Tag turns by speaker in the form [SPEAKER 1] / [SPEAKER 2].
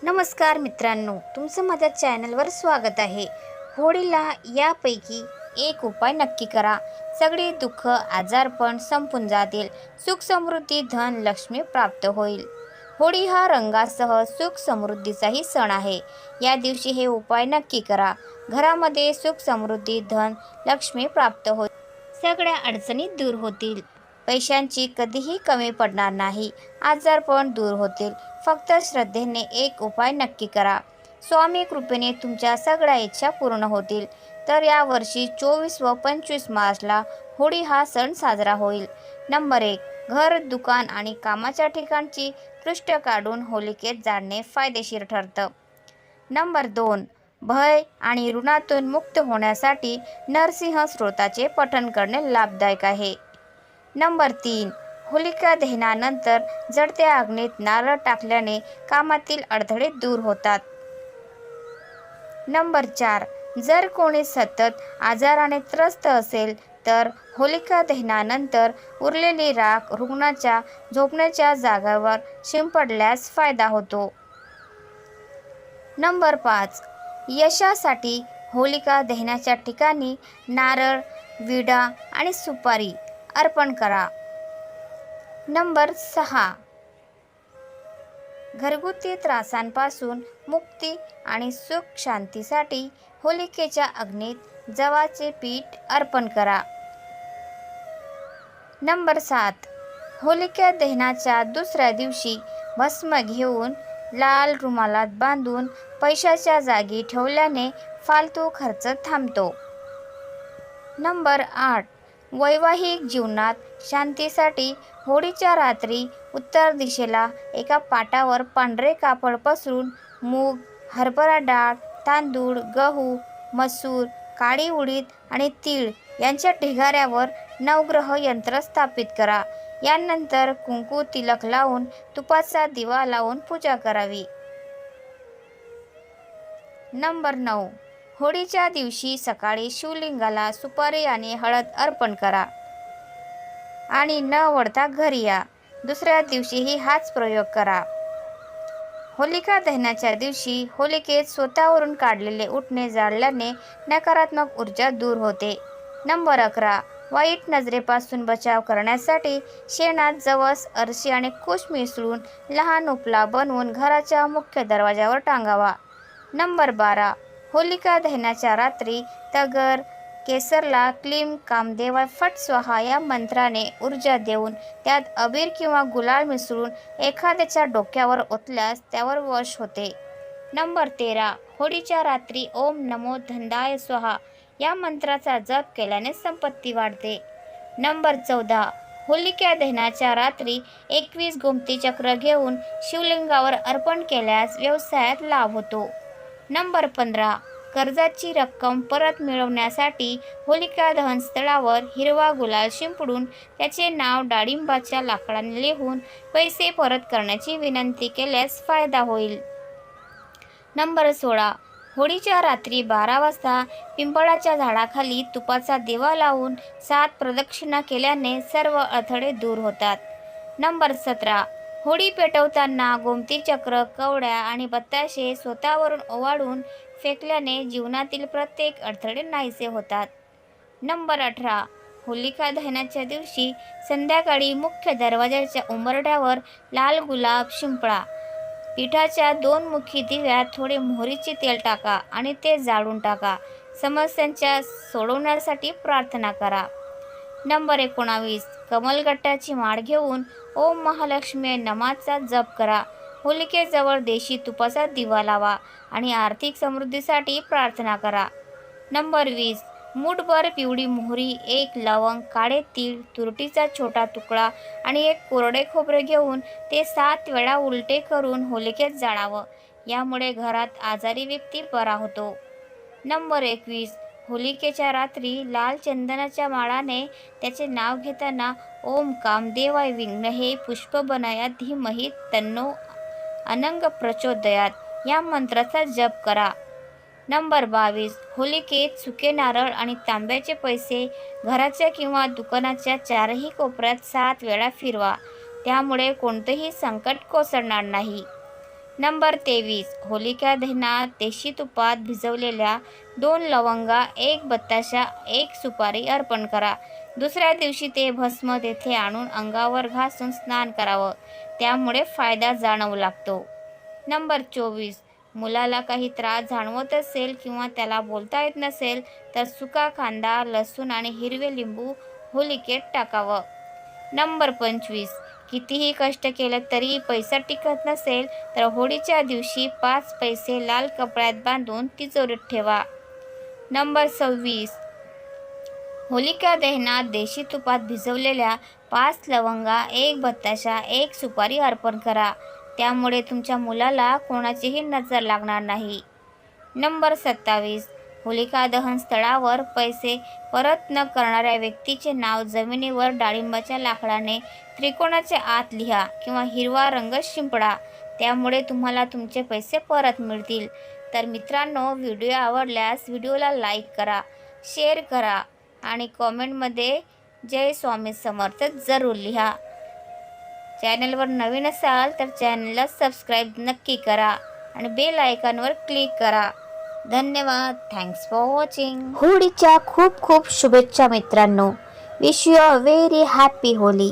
[SPEAKER 1] नमस्कार मित्रांनो, तुमचं माझ्या चॅनलवर स्वागत आहे. होळीला यापैकी एक उपाय नक्की करा. सगळी दुःख आजारपण संपून जातील. सुख समृद्धी धन लक्ष्मी प्राप्त होईल. होळी हा रंगासह सुख समृद्धीचाही सण आहे. या दिवशी हे उपाय नक्की करा. घरामध्ये सुख समृद्धी धन लक्ष्मी प्राप्त होईल. सगळ्या अडचणी दूर होतील. पैशांची कधीही कमी पडणार नाही. आजारपण दूर होतील. फक्त श्रद्धेने एक उपाय नक्की करा. स्वामी कृपेने तुमच्या सगळ्या इच्छा पूर्ण होतील. तर यावर्षी 24 व 25 मार्चला होळी हा सण साजरा होईल. नंबर 1. घर, दुकान आणि कामाच्या ठिकाणची पृष्ठ काढून होलिकेत जाळणे फायदेशीर ठरतं. नंबर 2. भय आणि ऋणातून मुक्त होण्यासाठी नरसिंह स्तोत्राचे पठण करणे लाभदायक आहे. नंबर 3. होलिका दहनानंतर जळत्या अग्नीत नारळ टाकल्याने कामातील अडथळे दूर होतात. नंबर 4. जर कोणी सतत आजाराने त्रस्त असेल तर होलिका दहनानंतर उरलेली राख रुग्णाच्या झोपण्याच्या जागेवर शिंपडल्यास फायदा होतो. नंबर 5. यशासाठी होलिका दहनाच्या ठिकाणी नारळ, विडा आणि सुपारी अर्पण करा. नंबर 6. घरगुती त्रासांपासून मुक्ती आणि सुख शांतीसाठी होलिकेच्या अग्नीत जवाचे पीठ अर्पण करा. नंबर 7. होलिका दहनाच्या दुसऱ्या दिवशी भस्म घेऊन लाल रुमालात बांधून पैशाच्या जागी ठेवल्याने फालतू खर्च थांबतो. नंबर 8. वैवाहिक जीवनात शांतीसाठी होळीच्या रात्री उत्तर दिशेला एका पाटावर पांढरे कापड पसरून मूग, हरभरा डाळ, तांदूळ, गहू, मसूर, काळी उडीद आणि तीळ यांच्या ढिगाऱ्यावर नवग्रह यंत्र स्थापित करा. यानंतर कुंकू तिलक लावून तुपाचा दिवा लावून पूजा करावी. नंबर 9. होळीच्या दिवशी सकाळी शिवलिंगाला सुपारी आणि हळद अर्पण करा आणि न वळता घरी या. दुसऱ्या दिवशीही हाच प्रयोग करा. होलिका दहनाच्या दिवशी होलिकेत स्वतःवरून काढलेले उटणे जाळल्याने नकारात्मक ऊर्जा दूर होते. नंबर 11. वाईट नजरेपासून बचाव करण्यासाठी शेणात जवस, अरशी आणि कुश मिसळून लहान उपला बनवून घराच्या मुख्य दरवाजावर टांगावा. नंबर 12. होलिका दहनाच्या रात्री तगर, केसरला क्लीम कामदेवाय फट स्वाहा या मंत्राने ऊर्जा देऊन त्यात अबीर किंवा गुलाल मिसळून एखाद्याच्या डोक्यावर ओतल्यास त्यावर वश होते. नंबर 13. होळीच्या रात्री ओम नमो धनदाय स्वाहा या मंत्राचा जप केल्याने संपत्ती वाढते. नंबर 14. होलिका दहनाच्या रात्री 21 गोमती चक्र घेऊन शिवलिंगावर अर्पण केल्यास व्यवसायात लाभ होतो. नंबर 15. कर्जाची रक्कम परत मिळवण्यासाठी होलिका दहन स्थळावर हिरवा गुलाल शिंपडून त्याचे नाव डाळिंबाच्या लाकडाने लिहून पैसे परत करण्याची विनंती केल्यास फायदा होईल. नंबर 16. होळीच्या रात्री 12 वाजता पिंपळाच्या झाडाखाली तुपाचा दिवा लावून 7 प्रदक्षिणा केल्याने सर्व अडथळे दूर होतात. नंबर 17. होळी पेटवताना गोमती चक्र, कवड्या आणि बत्ताशे स्वतःवरून ओवाळून फेकल्याने जीवनातील प्रत्येक अडथळे नाहीसे होतात. नंबर 18. होलिका दहनाच्या दिवशी संध्याकाळी मुख्य दरवाजाच्या उंबरठ्यावर लाल गुलाब शिंपडा. पिठाच्या 2 मुखी दिव्यात थोडे मोहरीचे तेल टाका आणि ते जाळून टाका. समस्यांच्या सोडवण्यासाठी प्रार्थना करा. नंबर 19. कमलगट्टाची माळ घेऊन ओम महालक्ष्मी नमाचा जप करा. होलिकेजवळ देशी तुपाचा दिवा लावा आणि आर्थिक समृद्धीसाठी प्रार्थना करा. नंबर 20. मूठभर पिवळी मोहरी, 1 लवंग, काळे तीळ, तुरटीचा छोटा तुकडा आणि 1 कोरडे खोबरे घेऊन ते 7 वेळा उलटे करून होलिकेत जाळावं. यामुळे घरात आजारी व्यक्ती बरा होतो. नंबर 21. होलिकेच्या रात्री लाल चंदनाच्या माळाने त्याचे नाव घेताना ओम कामदेवाय विघ्नहे पुष्पबनाया धीमहि तन्नो अनंग प्रचोदयात या मंत्राचा जप करा. नंबर 22. होलिकेत सुके नारळ आणि तांब्याचे पैसे घराच्या किंवा दुकानाच्या 4ही कोपऱ्यात 7 वेळा फिरवा. त्यामुळे कोणतेही संकट कोसळणार नाही. नंबर 23. होलिका दहनात देशी तुपात भिजवलेल्या 2 लवंगा, 1 बत्ताशा, 1 सुपारी अर्पण करा. दुसऱ्या दिवशी ते भस्म तेथे आणून अंगावर घासून स्नान करावं. त्यामुळे फायदा जाणवू लागतो. नंबर 24. मुलाला काही त्रास जाणवत असेल किंवा त्याला बोलता येत नसेल तर सुका कांदा, लसूण आणि हिरवे लिंबू होलिकेत टाकावं. नंबर 25. कितीही कष्ट केलं तरी पैसा टिकत नसेल तर होळीच्या दिवशी 5 पैसे लाल कपड्यात बांधून तिजोरीत ठेवा. नंबर 26. होलिका दहनात देशी तुपात भिजवलेल्या 5 लवंगा, 1 बत्ताशा, 1 सुपारी अर्पण करा. त्यामुळे तुमच्या मुलाला कोणाचीही नजर लागणार नाही. नंबर 27. होलिका दहन स्थळावर पैसे परत न करणाऱ्या व्यक्तीचे नाव जमिनीवर डाळिंबाच्या लाकडाने त्रिकोणाच्या आत लिहा किंवा हिरवा रंग शिंपडा. त्यामुळे तुम्हाला तुमचे पैसे परत मिळतील. तर मित्रांनो, व्हिडिओ आवडल्यास व्हिडिओला लाईक करा, शेअर करा आणि कॉमेंटमध्ये जय स्वामी समर्थ जरूर लिहा. चॅनलवर नवीन असाल तर चॅनलला सबस्क्राईब नक्की करा आणि बेल आयकॉनवर क्लिक करा. धन्यवाद. Thanks for watching. होळीच्या खूप खूप शुभेच्छा मित्रांनो. Wish you a very happy Holy.